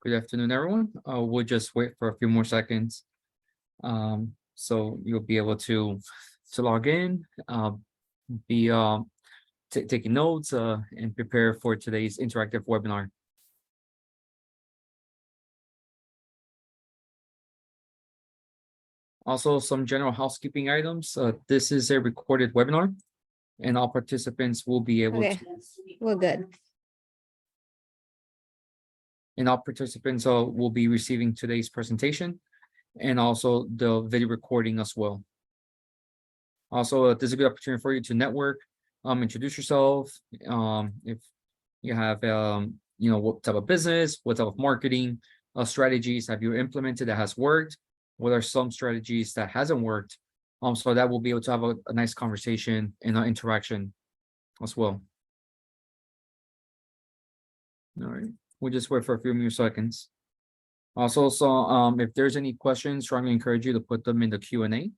Good afternoon, everyone. We'll just wait for a few more seconds. So you'll be able to log in, be taking notes, and prepare for today's interactive webinar. Also, some general housekeeping items. This is a recorded webinar, and all participants will be able Okay, we're good. will be receiving today's presentation and also the video recording as well. Also, this is a good opportunity for you to network, introduce yourself. If you have, what type of business, what type of marketing strategies have you implemented that has worked? What are some strategies that hasn't worked? So that we'll be able to have a nice conversation and an interaction as well. All right, we'll just wait for a few more seconds. Also, if there's any questions, strongly encourage you to put them in the Q&A,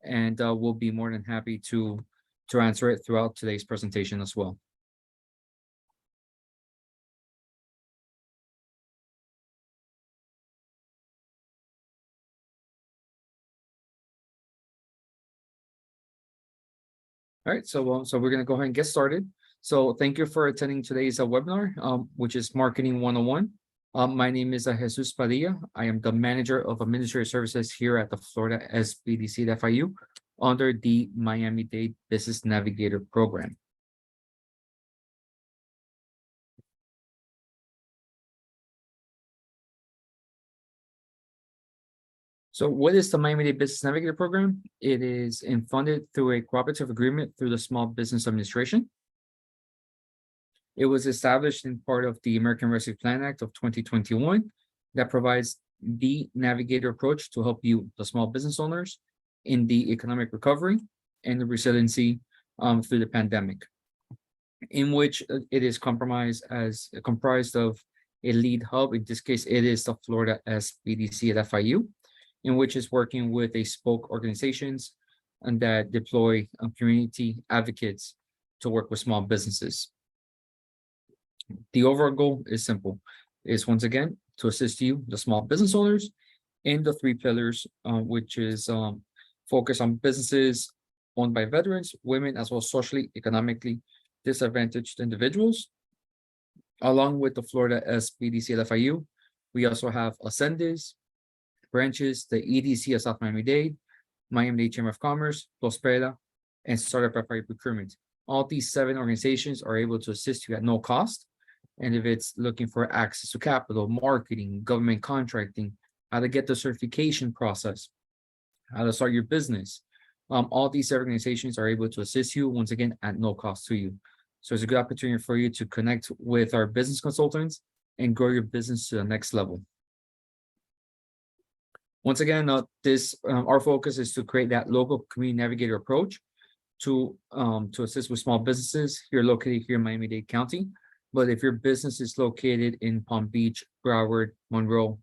and we'll be more than happy to answer it throughout today's presentation as well. All right, so we're gonna go ahead and get started. So thank you for attending today's webinar, which is Marketing 101. My name is Jesus Padilla. I am the Manager of Administrative Services here at the Florida SBDC at FIU under the Miami-Dade Business Navigator program. So what is the Miami-Dade Business Navigator program? It is funded through a cooperative agreement through the Small Business Administration. It was established in part of the American Rescue Plan Act of 2021 that provides the navigator approach to help you, the small business owners, in the economic recovery and the resiliency through the pandemic, in which it is comprised of a lead hub. In this case, it is the Florida SBDC at FIU, in which is working with a spoke organizations and that deploy community advocates to work with small businesses. The overall goal is simple, is once again to assist you, the small business owners, in the three pillars, which is focus on businesses owned by veterans, women, as well as socially, economically disadvantaged individuals. Along with the Florida SBDC at FIU, we also have Ascendis branches, the EDC of South Miami-Dade, Miami-Dade Chamber of Commerce, Prospera, and Startup FIU Procurement. All these 7 organizations are able to assist you at no cost. And if it's looking for access to capital, marketing, government contracting, how to get the certification process, how to start your business, all these organizations are able to assist you, once again, at no cost to you. So it's a good opportunity for you to connect with our business consultants and grow your business to the next level. Once again, our focus is to create that local community navigator approach to assist with small businesses here located here in Miami-Dade County. But if your business is located in Palm Beach, Broward, Monroe,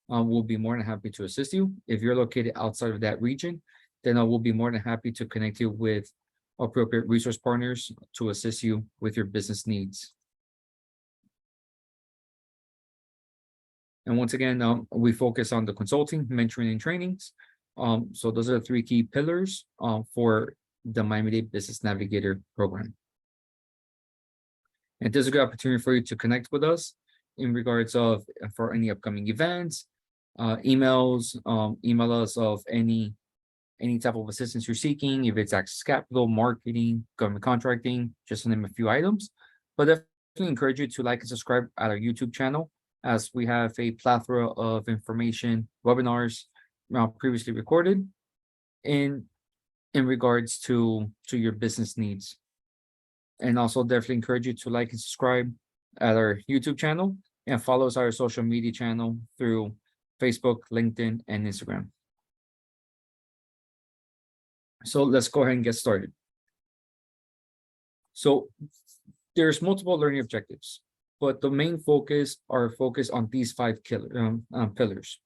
we'll be more than happy to assist you. If you're located outside of that region, then I will be more than happy to connect you with appropriate resource partners to assist you with your business needs. And once again, we focus on the consulting, mentoring, and trainings. So those are the 3 key pillars for the Miami-Dade Business Navigator program. And this is a good opportunity for you to connect with us in regards of for any upcoming events, emails, email us of any type of assistance you're seeking, if it's access capital, marketing, government contracting, just to name a few items. But definitely encourage you to like and subscribe at our YouTube channel, as we have a plethora of information, webinars previously recorded in regards to your business needs. And also definitely encourage you to like and subscribe at our YouTube channel and follow us our social media channel through Facebook, LinkedIn, and Instagram. So let's go ahead and get started. So there's multiple learning objectives, but the main focus on these 5 pillars.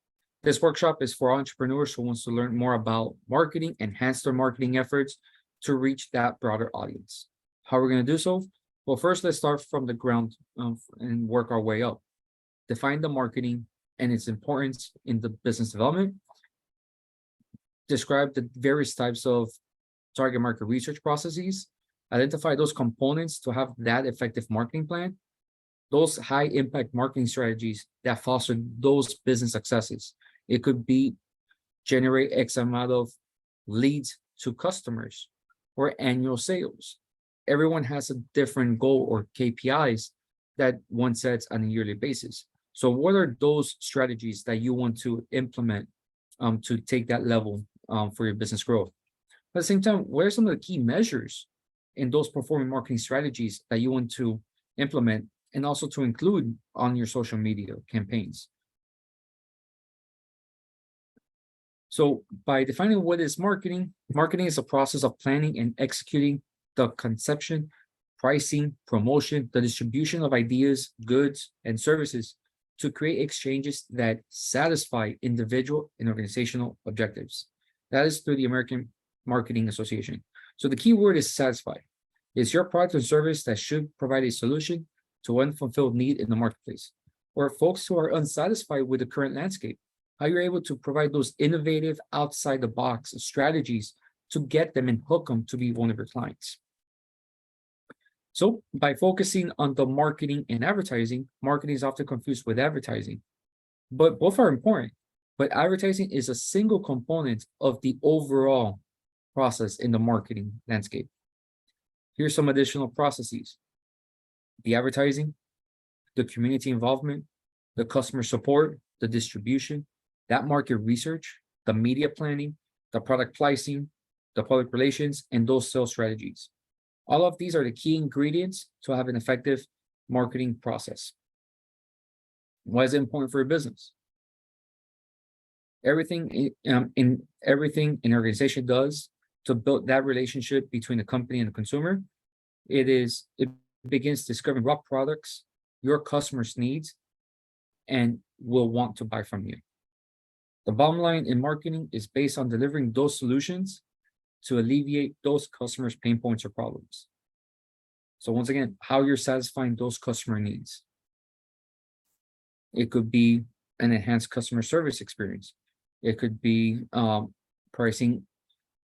This workshop is for entrepreneurs who wants to learn more about marketing, enhance their marketing efforts to reach that broader audience. How we're going to do so? Well, first, let's start from the ground and work our way up. define the marketing and its importance in the business development, describe the various types of target market research processes, identify those components to have that effective marketing plan, those high impact marketing strategies that foster those business successes. It could be generate X amount of leads to customers or annual sales. Everyone has a different goal or KPIs that one sets on a yearly basis. So what are those strategies that you want to implement to take that level for your business growth? At the same time, what are some of the key measures in those performing marketing strategies that you want to implement and also to include on your social media campaigns? So by defining what is marketing, marketing is a process of planning and executing the conception, pricing, promotion, the distribution of ideas, goods, and services to create exchanges that satisfy individual and organizational objectives. That is through the American Marketing Association. So the key word is satisfy. It's your product or service that should provide a solution to unfulfilled need in the marketplace, or folks who are unsatisfied with the current landscape, how you're able to provide those innovative outside the box strategies to get them and hook them to be one of your clients. So by focusing on the marketing and advertising, marketing is often confused with advertising, but both are important. But advertising is a single component of the overall process in the marketing landscape. Here's some additional processes: the advertising, the community involvement, the customer support, the distribution, that market research, the media planning, the product pricing, the public relations, and those sales strategies. All of these are the key ingredients to have an effective marketing process. Why is it important for your business? Everything an organization does to build that relationship between the company and the consumer, it begins discovering what products your customers need and will want to buy from you. The bottom line in marketing is based on delivering those solutions to alleviate those customers' pain points or problems. So once again, how you're satisfying those customer needs. It could be an enhanced customer service experience. It could be pricing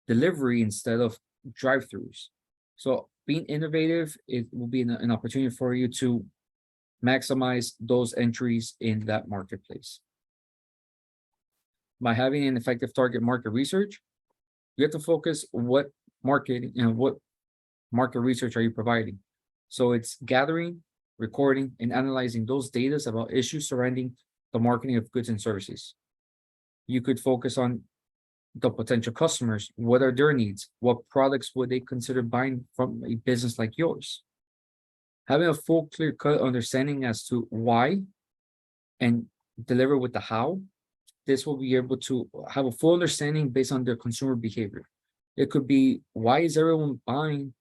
delivery instead of drive-throughs. So being innovative, it will be an opportunity for you to maximize those entries in that marketplace. By having an effective target market research, you have to focus what market research are you providing. So it's gathering, recording, and analyzing those data about issues surrounding the marketing of goods and services. You could focus on the potential customers. What are their needs? What products would they consider buying from a business like yours? Having a full, clear-cut understanding as to why and deliver with the how, this will be able to have a full understanding based on their consumer behavior. It could be, why is everyone buying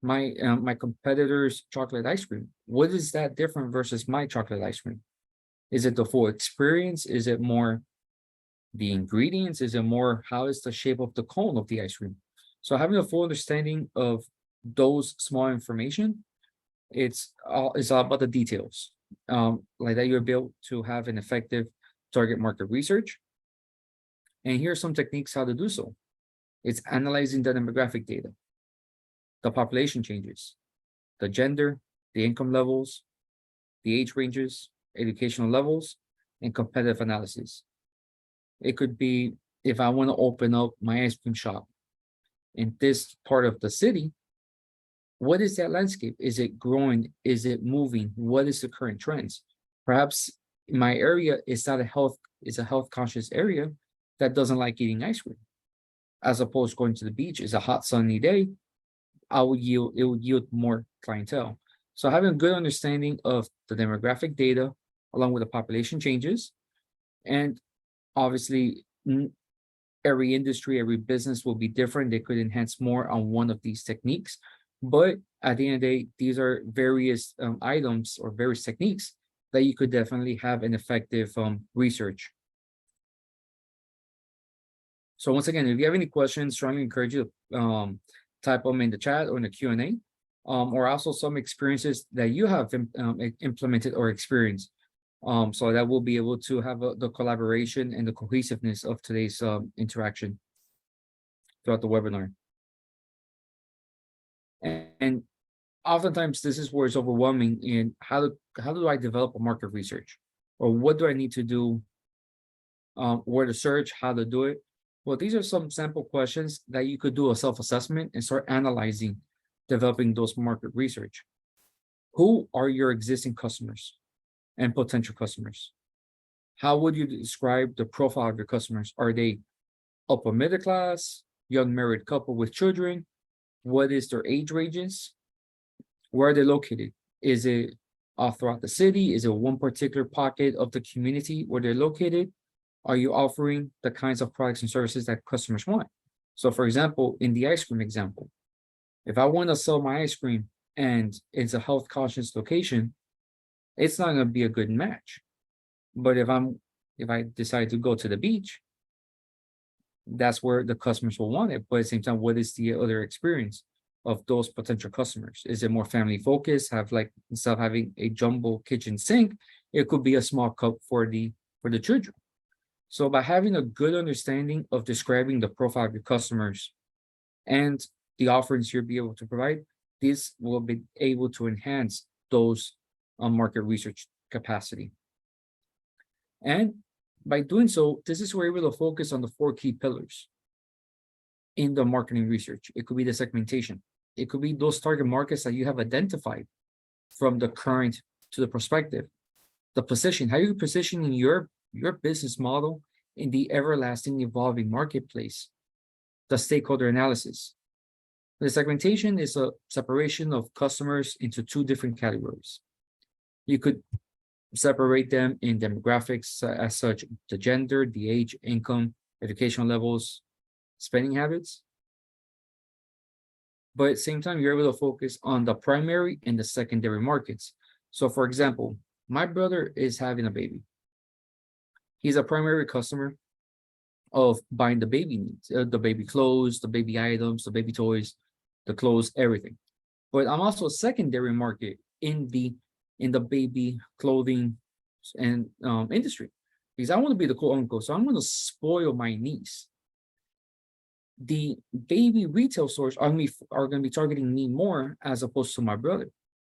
my competitor's chocolate ice cream? What is that different versus my chocolate ice cream? Is it the full experience? Is it more the ingredients? Is it more how is the shape of the cone of the ice cream? So having a full understanding of those small information, it's all about the details. Like that, you're able to have an effective target market research. And here are some techniques how to do so. It's analyzing the demographic data, the population changes, the gender, the income levels, the age ranges, educational levels, and competitive analysis. It could be, if I want to open up my ice cream shop in this part of the city, what is that landscape? Is it growing? Is it moving? What is the current trends? Perhaps my area is not a health conscious area that doesn't like eating ice cream. As opposed to going to the beach, is a hot sunny day, it will yield more clientele. So having a good understanding of the demographic data along with the population changes, and obviously every industry, every business will be different. They could enhance more on one of these techniques, but at the end of the day, these are various items or various techniques that you could definitely have an effective research. So once again, if you have any questions, strongly encourage you to type them in the chat or in the Q&A, or also some experiences that you have implemented or experienced So that we'll be able to have the collaboration and the cohesiveness of today's interaction throughout the webinar. And oftentimes this is where it's overwhelming in how do I develop a market research, or what do I need to do, where to search, how to do it. Well, these are some sample questions that you could do a self-assessment and start analyzing, developing those market research. Who are your existing customers and potential customers? How would you describe the profile of your customers? Are they upper middle class, young married couple with children? What is their age ranges? Where are they located? Is it throughout the city? Is it one particular pocket of the community where they're located? Are you offering the kinds of products and services that customers want? So for example, in the ice cream example, if I want to sell my ice cream and it's a health conscious location, it's not going to be a good match. But if I decide to go to the beach, that's where the customers will want it. But at the same time, what is the other experience of those potential customers? Is it more family focused? Have like, instead of having a jumbo kitchen sink, it could be a small cup for the children. So by having a good understanding of describing the profile of your customers and the offerings you'll be able to provide, this will be able to enhance those market research capacity. And by doing so, this is where we're able to focus on the 4 key pillars in the marketing research. It could be the segmentation. It could be those target markets that you have identified from the current to the prospective. The position, how you positioning your business model in the everlasting evolving marketplace. The stakeholder analysis. The segmentation is a separation of customers into 2 different categories. You could separate them in demographics as such, the gender, the age, income, educational levels, spending habits. But at the same time, you're able to focus on the primary and the secondary markets. So for example, my brother is having a baby. He's a primary customer of buying the baby needs, the baby clothes, the baby items, the baby toys, the clothes, everything. But I'm also a secondary market in the baby clothing and industry, because I want to be the cool uncle. So I'm going to spoil my niece. The baby retail stores are going to be targeting me more as opposed to my brother,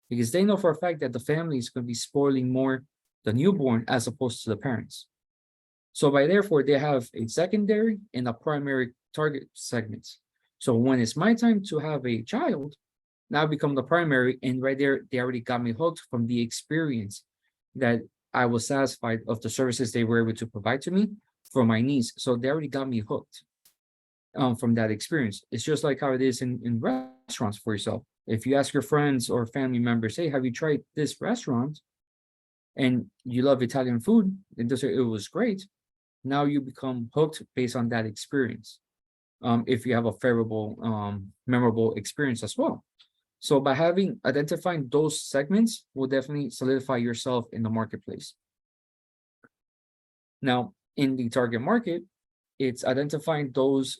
because they know for a fact that the family is going to be spoiling more the newborn as opposed to the parents. So by therefore, they have a secondary and a primary target segments. So when it's my time to have a child, now I become the primary, and right there, they already got me hooked from the experience that I was satisfied of the services they were able to provide to me for my niece. So they already got me hooked from that experience. It's just like how it is in restaurants for yourself. If you ask your friends or family members, hey, have you tried this restaurant? And you love Italian food, and they say it was great. Now you become hooked based on that experience. If you have a favorable, memorable experience as well. So by identifying those segments will definitely solidify yourself in the marketplace. Now, in the target market, it's identifying those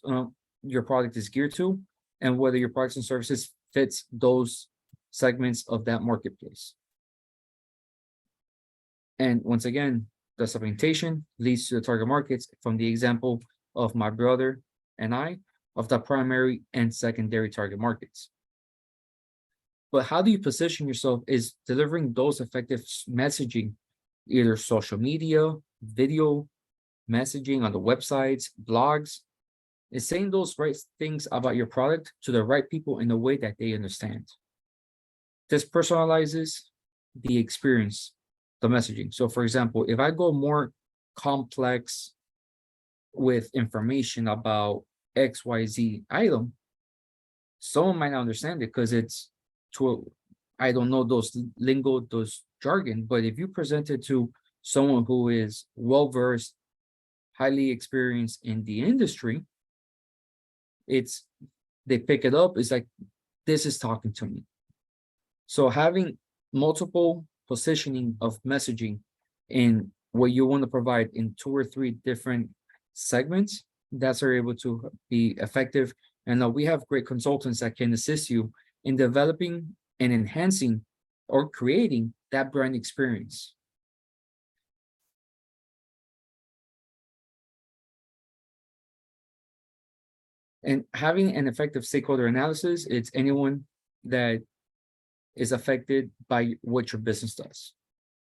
your product is geared to, and whether your products and services fits those segments of that marketplace. And once again, the segmentation leads to the target markets from the example of my brother and I of the primary and secondary target markets. But how do you position yourself is delivering those effective messaging, either social media, video, messaging on the websites, blogs, is saying those right things about your product to the right people in a way that they understand. This personalizes the experience, the messaging. So for example, if I go more complex with information about XYZ item, someone might not understand it because it's I don't know those lingo, those jargon. But if you present it to someone who is well-versed, highly experienced in the industry, they pick it up. It's like, this is talking to me. So having multiple positioning of messaging in what you want to provide in 2 or 3 different segments, that's are able to be effective. And we have great consultants that can assist you in developing and enhancing or creating that brand experience. And having an effective stakeholder analysis, it's anyone that is affected by what your business does.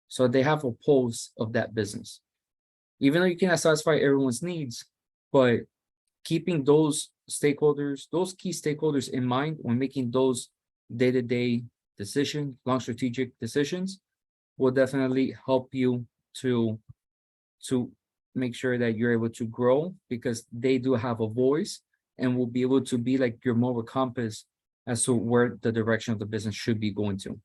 So they have a pulse of that business. Even though you cannot satisfy everyone's needs, but keeping those stakeholders, those key stakeholders in mind when making those day-to-day decisions, long strategic decisions, will definitely help you to make sure that you're able to grow, because they do have a voice and will be able to be like your moral compass as to where the direction of the business should be going to.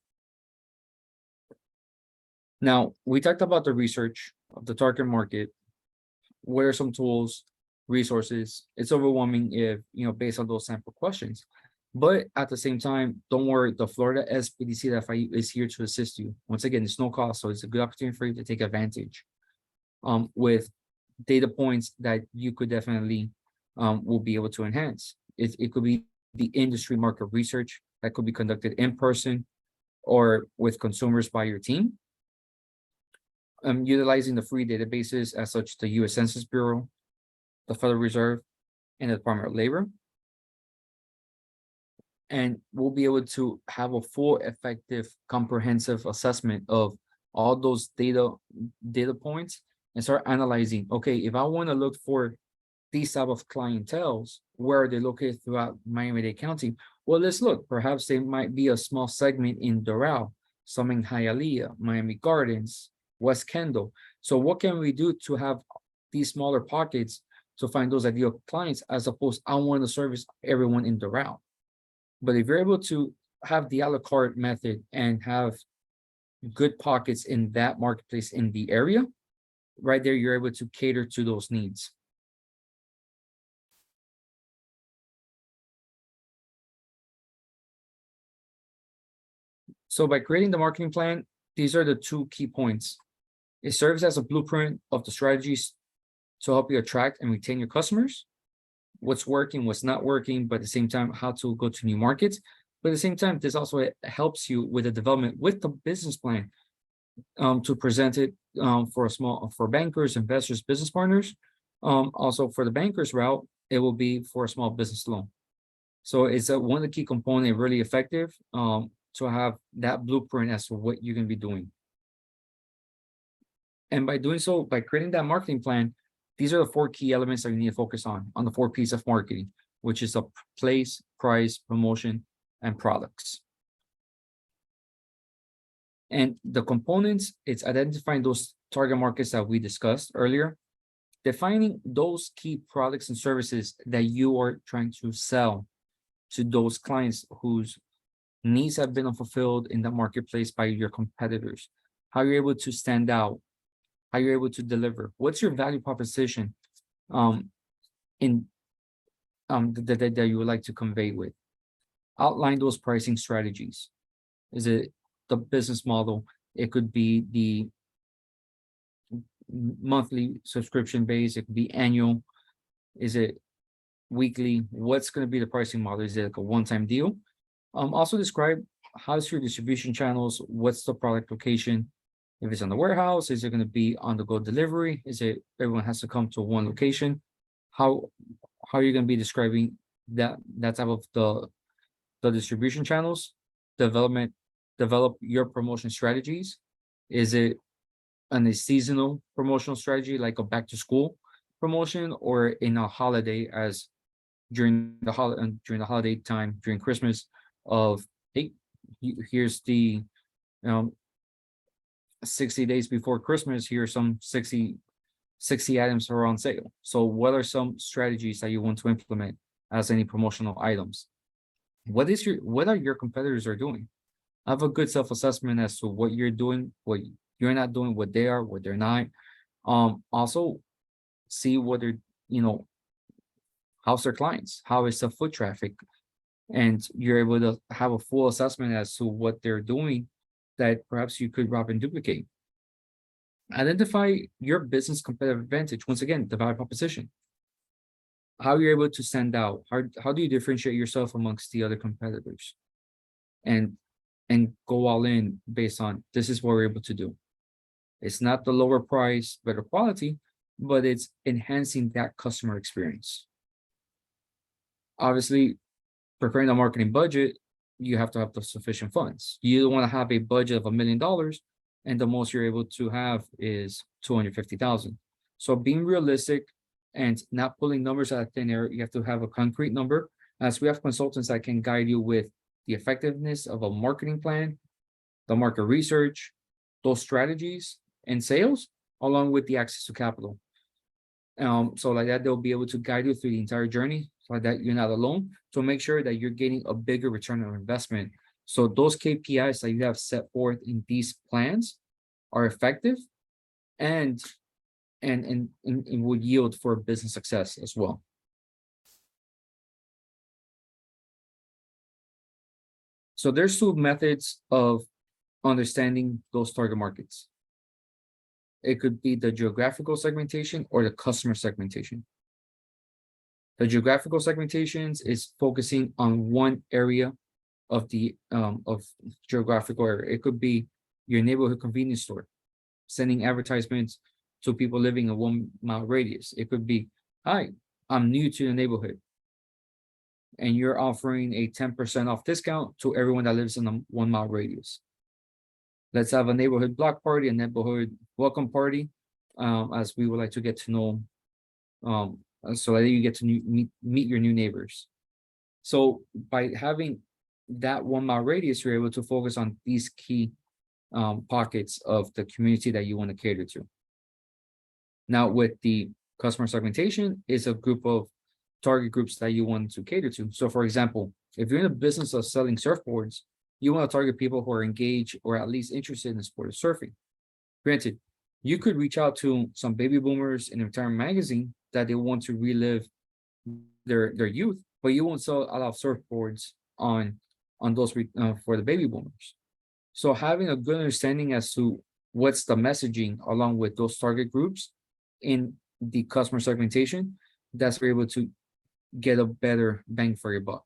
Now, we talked about the research of the target market. What are some tools, resources? It's overwhelming if, based on those sample questions. But at the same time, don't worry, the Florida SBDC FIU is here to assist you. Once again, it's no cost, so it's a good opportunity for you to take advantage with data points that you could definitely will be able to enhance. It could be the industry market research that could be conducted in person or with consumers by your team. Utilizing the free databases as such, the U.S. Census Bureau, the Federal Reserve, and the Department of Labor. And we'll be able to have a full, effective, comprehensive assessment of all those data points and start analyzing, okay, if I want to look for these type of clienteles, where are they located throughout Miami-Dade County? Well, let's look. Perhaps they might be a small segment in Doral, some in Hialeah, Miami Gardens, West Kendall. So what can we do to have these smaller pockets to find those ideal clients, as opposed I want to service everyone in Doral? But if you're able to have the a la carte method and have good pockets in that marketplace in the area, right there, you're able to cater to those needs. So by creating the marketing plan, these are the two key points. It serves as a blueprint of the strategies to help you attract and retain your customers, what's working, what's not working, but at the same time, how to go to new markets. But at the same time, this also helps you with the development with the business plan to present it for bankers, investors, business partners. Also for the bankers route, it will be for a small business loan. So it's one of the key components, really effective to have that blueprint as to what you're going to be doing. And by doing so, by creating that marketing plan, these are the 4 key elements that you need to focus on the 4 P's of marketing, which is a place, price, promotion, and products. And the components, it's identifying those target markets that we discussed earlier, defining those key products and services that you are trying to sell to those clients whose needs have been unfulfilled in the marketplace by your competitors, how you're able to stand out, how you're able to deliver, what's your value proposition that you would like to convey with. Outline those pricing strategies. Is it the business model? It could be the monthly subscription base, it could be annual. Is it weekly? What's going to be the pricing model? Is it like a one-time deal? Also describe how's your distribution channels, what's the product location. If it's on the warehouse, is it going to be on-the-go delivery? Is it everyone has to come to one location? How are you going to be describing that type of the distribution channels? Develop your promotion strategies. Is it a seasonal promotional strategy, like a back to school promotion, or in a holiday, as during the holiday time, during Christmas, of hey, here's the 60 days before Christmas, here's some 60 items are on sale. So what are some strategies that you want to implement as any promotional items? What are your competitors are doing? Have a good self-assessment as to what you're doing, what you're not doing, what they are, what they're not. Also see what they're, how's their clients, how is the foot traffic, and you're able to have a full assessment as to what they're doing that perhaps you could rob and duplicate. Identify your business competitive advantage. Once again, the value proposition. How you're able to stand out. How do you differentiate yourself amongst the other competitors? And go all in based on this is what we're able to do. It's not the lower price, better quality, but it's enhancing that customer experience. Obviously, preparing a marketing budget, you have to have the sufficient funds. You don't want to have a budget of $1 million, and the most you're able to have is 250,000. So being realistic and not pulling numbers out of thin air, you have to have a concrete number. As we have consultants that can guide you with the effectiveness of a marketing plan, the market research, those strategies, and sales, along with the access to capital. So like that, they'll be able to guide you through the entire journey so like that you're not alone, to make sure that you're getting a bigger return on investment. So those KPIs that you have set forth in these plans are effective and and would yield for business success as well. So there's two methods of understanding those target markets. It could be the geographical segmentation or the customer segmentation. The geographical segmentations is focusing on one area of the of geographical area. It could be your neighborhood convenience store, sending advertisements to people living a 1 mile radius. It could be, hi, I'm new to the neighborhood, and you're offering a 10% off discount to everyone that lives in a 1 mile radius. Let's have a neighborhood block party, a neighborhood welcome party, as we would like to get to know, so that you get to meet your new neighbors. So by having that 1 mile radius, you're able to focus on these key pockets of the community that you want to cater to. Now, with the customer segmentation, is a group of target groups that you want to cater to. So, for example, if you're in the business of selling surfboards, you want to target people who are engaged or at least interested in the sport of surfing. Granted, you could reach out to some baby boomers in a retirement magazine that they want to relive their youth, but you won't sell a lot of surfboards on those for the baby boomers. So having a good understanding as to what's the messaging along with those target groups in the customer segmentation, that's where you're able to get a better bang for your buck.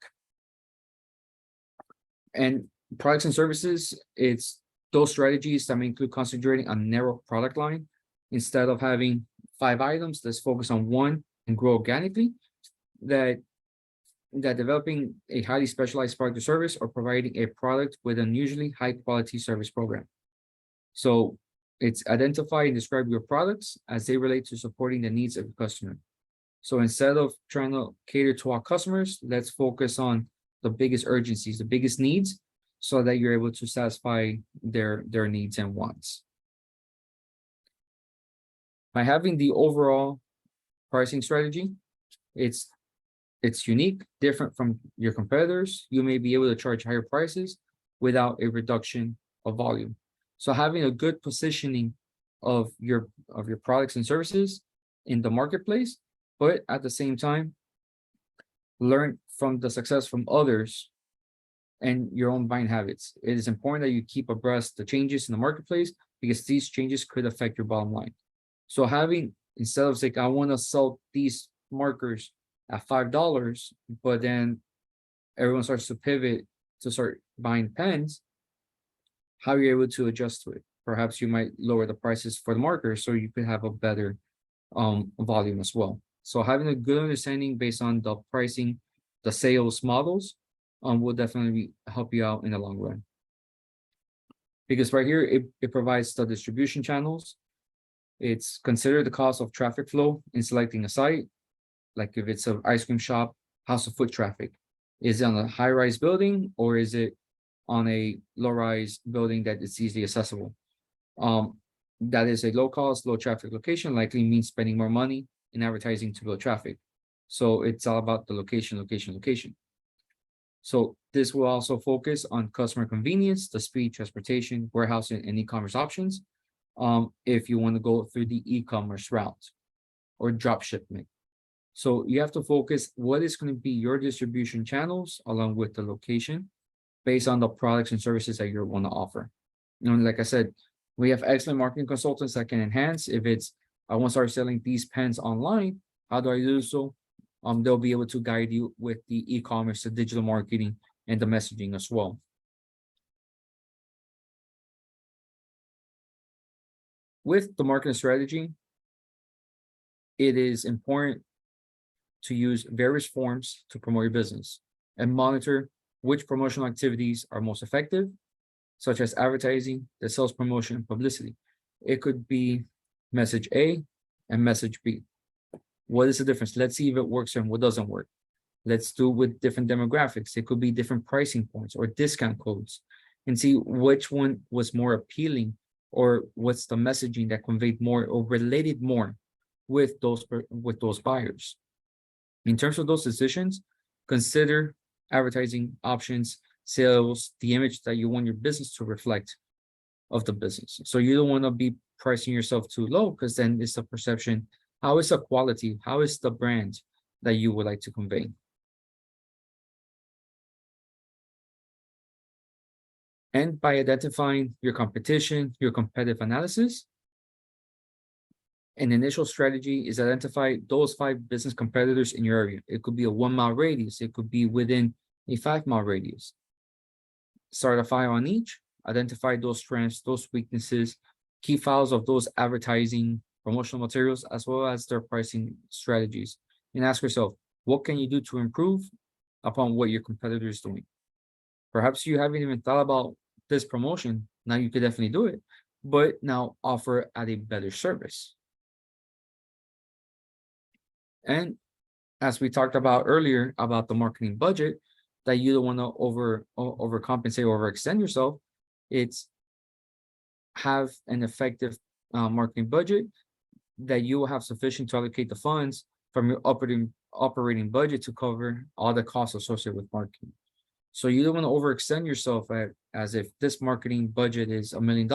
And products and services, it's those strategies that may include concentrating on narrow product line instead of having 5 items. Let's focus on one and grow organically. That developing a highly specialized product or service, or providing a product with an unusually high quality service program. So it's identify and describe your products as they relate to supporting the needs of the customer. So instead of trying to cater to our customers, let's focus on the biggest urgencies, the biggest needs, so that you're able to satisfy their needs and wants. By having the overall pricing strategy, it's unique, different from your competitors. You may be able to charge higher prices without a reduction of volume. So having a good positioning of your products and services in the marketplace, but at the same time, learn from the success from others and your own buying habits. It is important that you keep abreast the changes in the marketplace, because these changes could affect your bottom line. So having, instead of saying, I want to sell these markers at $5, but then everyone starts to pivot to start buying pens, how you're able to adjust to it. Perhaps you might lower the prices for the markers so you could have a better volume as well. So having a good understanding based on the pricing, the sales models, will definitely help you out in the long run. Because right here, it provides the distribution channels. It's consider the cost of traffic flow in selecting a site. Like if it's an ice cream shop, how's the foot traffic? Is it on a high-rise building, or is it on a low-rise building that is easily accessible? That is a low-cost, low-traffic location, likely means spending more money in advertising to build traffic. So it's all about the location, location, location. So this will also focus on customer convenience, the speed, transportation, warehousing, and e-commerce options. If you want to go through the e-commerce route or drop shipment. So you have to focus what is going to be your distribution channels along with the location based on the products and services that you want to offer. Like I said, we have excellent marketing consultants that can enhance. If it's, I want to start selling these pens online, how do I do so? They'll be able to guide you with the e-commerce, the digital marketing, and the messaging as well. With the marketing strategy, it is important to use various forms to promote your business and monitor which promotional activities are most effective, such as advertising, the sales promotion, and publicity. It could be message A and message B. What is the difference? Let's see if it works and what doesn't work. Let's do with different demographics. It could be different pricing points or discount codes and see which one was more appealing or what's the messaging that conveyed more or related more with those buyers. In terms of those decisions, consider advertising options, sales, the image that you want your business to reflect of the business. So you don't want to be pricing yourself too low because then it's the perception. How is the quality? How is the brand that you would like to convey? And by identifying your competition, your competitive analysis, an initial strategy is identify those 5 business competitors in your area. It could be a 1-mile radius. It could be within a 5-mile radius. Start a file on each, identify those strengths, those weaknesses, key files of those advertising, promotional materials, as well as their pricing strategies. And ask yourself, what can you do to improve upon what your competitor is doing? Perhaps you haven't even thought about this promotion. Now you could definitely do it, but now offer at a better service. And as we talked about earlier about the marketing budget, that you don't want to overcompensate or overextend yourself. It's have an effective marketing budget that you will have sufficient to allocate the funds from your operating budget to cover all the costs associated with marketing. So you don't want to overextend yourself as if this marketing budget is $1 million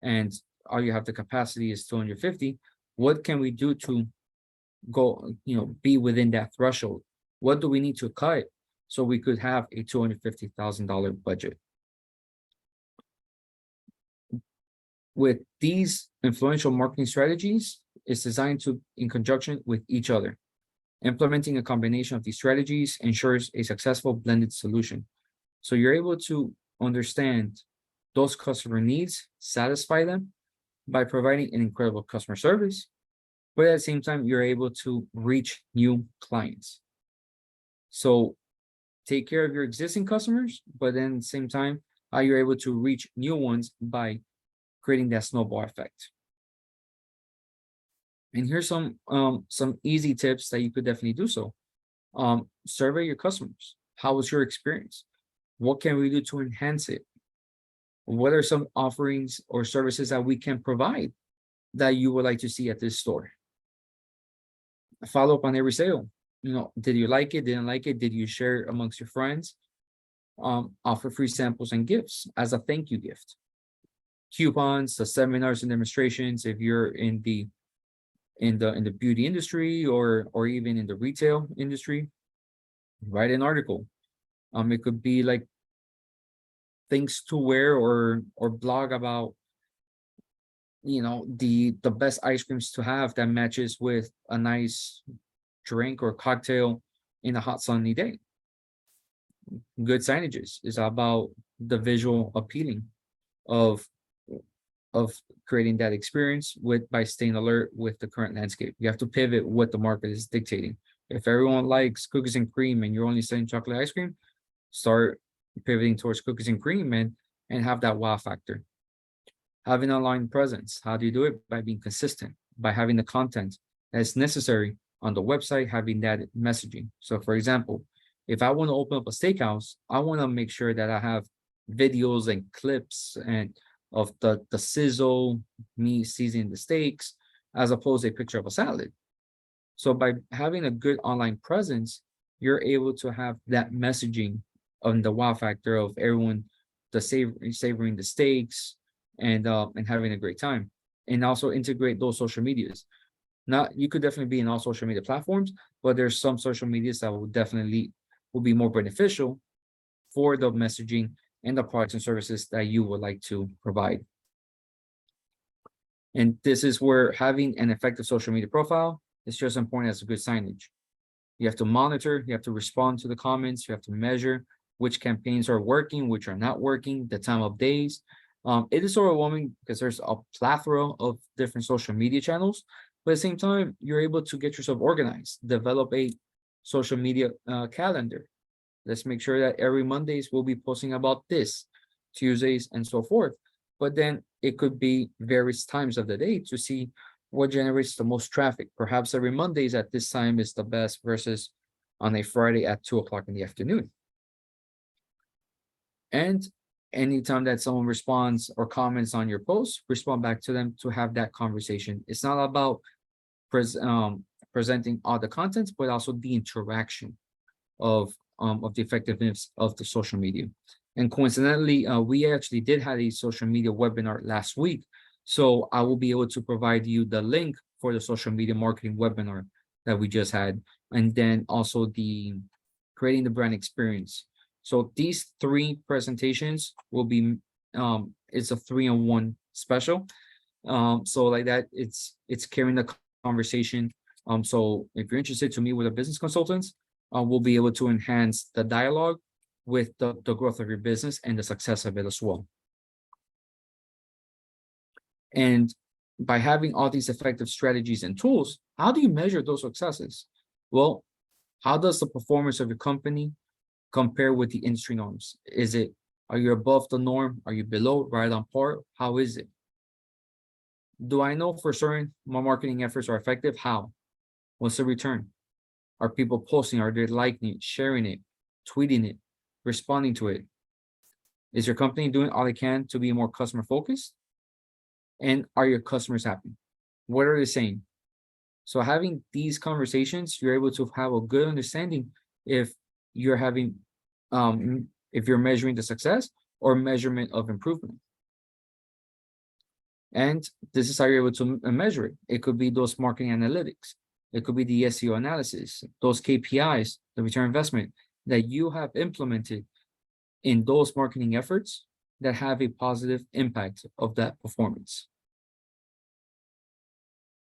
and all you have the capacity is 250. What can we do to go, be within that threshold? What do we need to cut so we could have a $250,000 budget? With these influential marketing strategies, it's designed to in conjunction with each other. Implementing a combination of these strategies ensures a successful blended solution. So you're able to understand those customer needs, satisfy them by providing an incredible customer service, but at the same time, you're able to reach new clients. So take care of your existing customers, but then at the same time, how you're able to reach new ones by creating that snowball effect. And here's some easy tips that you could definitely do so. Survey your customers. How was your experience? What can we do to enhance it? What are some offerings or services that we can provide that you would like to see at this store? Follow up on every sale. Did you like it? Didn't like it? Did you share it amongst your friends? Offer free samples and gifts as a thank you gift. Coupons, the seminars and demonstrations. If you're in the beauty industry or even in the retail industry, write an article. It could be like things to wear or blog about the best ice creams to have that matches with a nice drink or cocktail in a hot sunny day. Good signages is about the visual appealing of creating that experience by staying alert with the current landscape. You have to pivot what the market is dictating. If everyone likes cookies and cream and you're only selling chocolate ice cream, start pivoting towards cookies and cream and have that wow factor. Having online presence. How do you do it? By being consistent, by having the content that's necessary on the website, having that messaging. So for example, if I want to open up a steakhouse, I want to make sure that I have videos and clips and of the sizzle, me seasoning the steaks, as opposed to a picture of a salad. So by having a good online presence, you're able to have that messaging on the wow factor of everyone, savoring the steaks and having a great time, and also integrate those social medias. You could definitely be in all social media platforms, but there's some social medias that will be more beneficial for the messaging and the products and services that you would like to provide. And this is where having an effective social media profile is just as important as a good signage. You have to monitor, you have to respond to the comments, you have to measure which campaigns are working, which are not working, the time of days. It is overwhelming because there's a plethora of different social media channels, But at the same time, you're able to get yourself organized, develop a social media calendar. Let's make sure that every Mondays we'll be posting about this, Tuesdays, and so forth. But then it could be various times of the day to see what generates the most traffic. Perhaps every Mondays at this time is the best versus on a Friday at 2 o'clock in the afternoon. And anytime that someone responds or comments on your post, respond back to them to have that conversation. It's not about presenting all the contents, but also the interaction of the effectiveness of the social media. And coincidentally, we actually did have a social media webinar last week. So I will be able to provide you the link for the social media marketing webinar that we just had. And then also the creating the brand experience. So these three presentations will be, it's a 3-in-1 special. So like that, it's carrying the conversation. So if you're interested to meet with a business consultant, we'll be able to enhance the dialogue with the growth of your business and the success of it as well. And by having all these effective strategies and tools, how do you measure those successes? Well, how does the performance of your company compare with the industry norms? Are you above the norm? Are you below, right on par? How is it? Do I know for certain my marketing efforts are effective? How? What's the return? Are people posting? Are they liking it, sharing it, tweeting it, responding to it? Is your company doing all they can to be more customer focused? And are your customers happy? What are they saying? So having these conversations, you're able to have a good understanding if you're having, if you're measuring the success or measurement of improvement. And this is how you're able to measure it. It could be those marketing analytics. It could be the SEO analysis, those KPIs, the return investment that you have implemented in those marketing efforts that have a positive impact of that performance.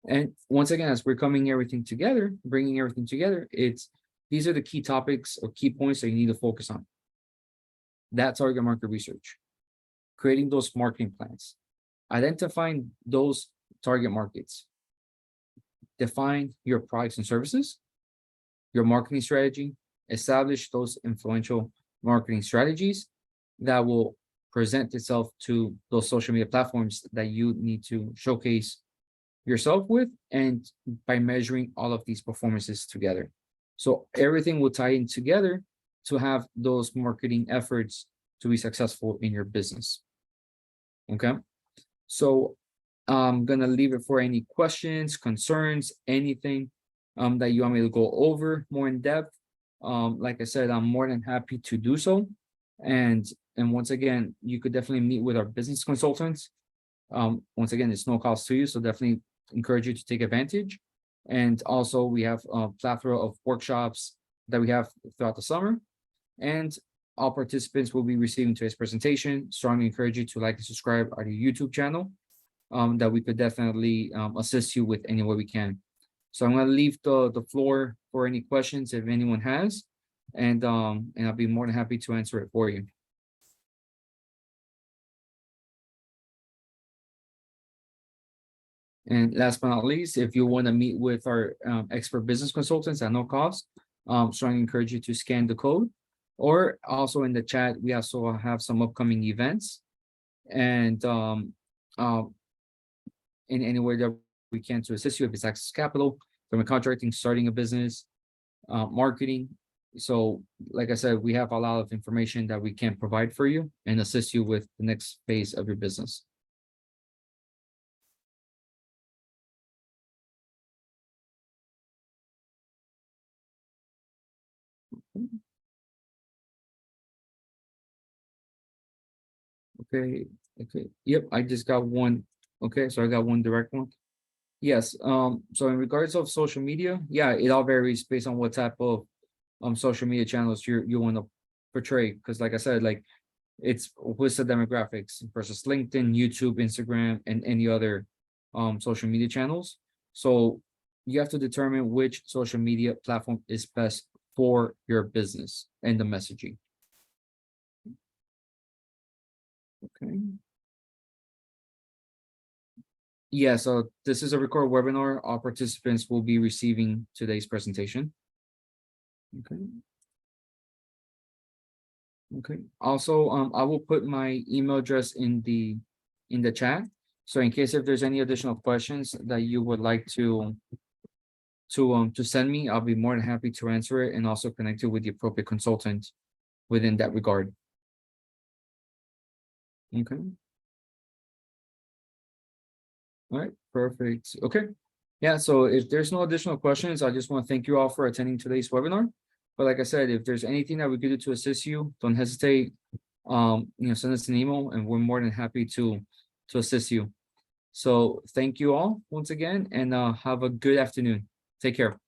And once again, as we're bringing everything together, these are the key topics or key points that you need to focus on. That target market research, creating those marketing plans, identifying those target markets, define your products and services, your marketing strategy, establish those influential marketing strategies that will present itself to those social media platforms that you need to showcase yourself with, and by measuring all of these performances together. So everything will tie in together to have those marketing efforts to be successful in your business. Okay, so I'm gonna leave it for any questions, concerns, anything that you want me to go over more in depth. Like I said, I'm more than happy to do so. And once again, you could definitely meet with our business consultants. Once again, it's no cost to you, so definitely encourage you to take advantage. And also we have a plethora of workshops that we have throughout the summer, and all participants will be receiving today's presentation. Strongly encourage you to like and subscribe our YouTube channel, that we could definitely assist you with any way we can. So I'm going to leave the floor for any questions if anyone has, and I'll be more than happy to answer it for you. And last but not least, if you want to meet with our expert business consultants at no cost, strongly encourage you to scan the code, or also in the chat, we also have some upcoming events, and in any way that we can to assist you, if it's access capital, from contracting, starting a business, marketing. So like I said, we have a lot of information that we can provide for you and assist you with the next phase of your business. Okay, yep, I just got one. Okay, so I got one direct one. Yes, so in regards of social media, yeah, it all varies based on what type of social media channels you want to portray. Because like I said, like it's what's the demographics versus LinkedIn, YouTube, Instagram, and any other social media channels. So you have to determine which social media platform is best for your business and the messaging. Okay. Yeah, so this is a recorded webinar. All participants will be receiving today's presentation. Okay. Okay. Also, I will put my email address in the chat. So in case if there's any additional questions that you would like to send me, I'll be more than happy to answer it and also connect you with the appropriate consultant within that regard. Okay. All right, perfect. Okay. Yeah, so if there's no additional questions, I just want to thank you all for attending today's webinar. But like I said, if there's anything that we could do to assist you, don't hesitate. Send us an email and we're more than happy to assist you. So thank you all once again and have a good afternoon. Take care.